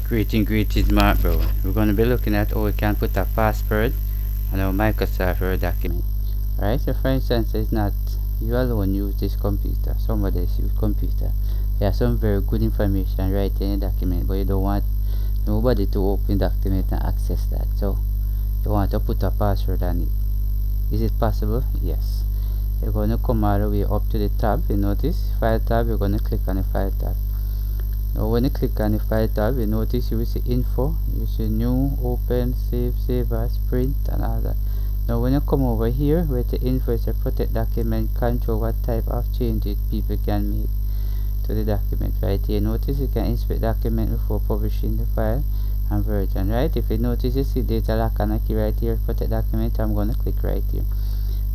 Greetings Mark bro. We're going to be looking at how we can put a password on our Microsoft Word document. Alright, so for instance, it's not you alone use this computer, somebody else use computer. There's some very good information right in the document, but you don't want nobody to open the document and access that. So you want to put a password on it. Is it possible? Yes. You're going to come all the way up to the tab. You notice file tab, you're going to click on the file tab. Now when you click on the file tab, you notice you will see info, you see new, open, save as, print and all that. Now when you come over here where the info is a protect document, control what type of changes people can make to the document. Right here, notice you can inspect document before publishing the file and version. Right, if you notice you see data lock and key right here, protect document, I'm going to click right here.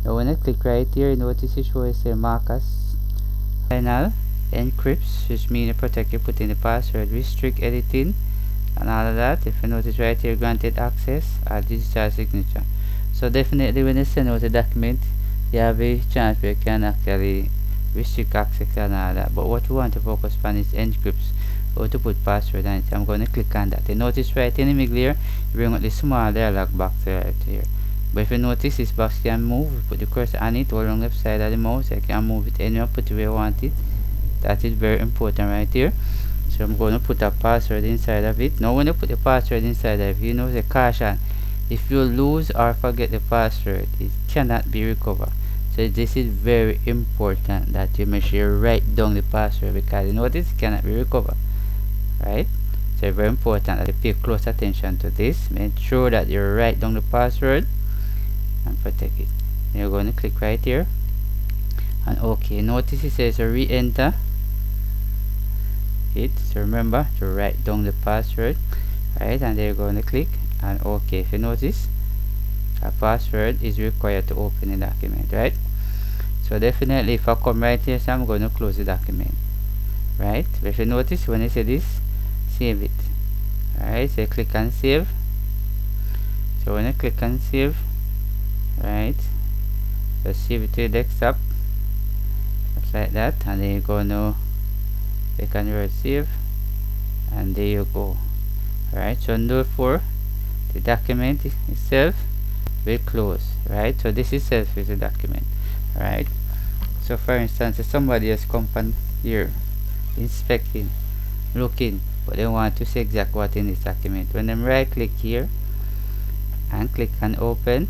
Now when I click right here, you notice it shows a markers final encrypts, which means you protect, you put in the password, restrict editing and all of that. If you notice right here, granted access or digital signature. So definitely when you send out a document, you have a chance where you can actually restrict access and all that. But what we want to focus on is encrypts, or to put password on it. I'm going to click on that. You notice right in the middle here, you bring up the small dialog box right here. But if you notice, this box can move, put the cursor on it, hold on left side of the mouse, I can move it anywhere, put it where you want it. That is very important right here. So I'm going to put a password inside of it. Now when you put the password inside of it, you know the caution, if you lose or forget the password, it cannot be recovered. So this is very important that you make sure you write down the password, because you know this cannot be recovered, right? So it's very important that you pay close attention to this. Make sure that you write down the password and protect it. You're going to click right here and okay. Notice it says re-enter it, so remember to write down the password, right? And they're going to click and okay. If you notice, a password is required to open the document, right? So definitely if I come right here, so I'm going to close the document, right? But if you notice, when I say this, save it, right? So click and save. So when I click and save, right, just save it to the desktop just like that, and then you're going to click on your save, and there you go. Right, so therefore the document itself will close, right? So this itself is a document, right? So for instance, if somebody else come from here inspecting, looking, but they want to see exactly what in this document, when them right click here and click on open,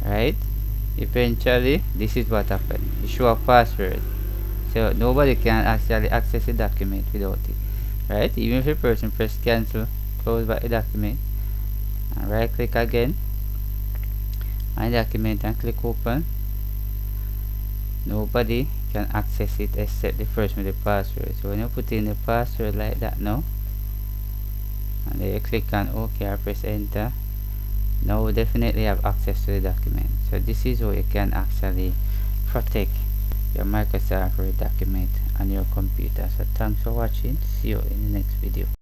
right, eventually this is what happened. You show a password, so nobody can actually access the document without it, right? Even if a person press cancel, close back the document and right click again on the document and click open, nobody can access it except the person with the password. So when you put in the password like that now, and then you click on OK or press enter, now we definitely have access to the document. So this is how you can actually protect your Microsoft Word document on your computer. So thanks for watching. See you in the next video.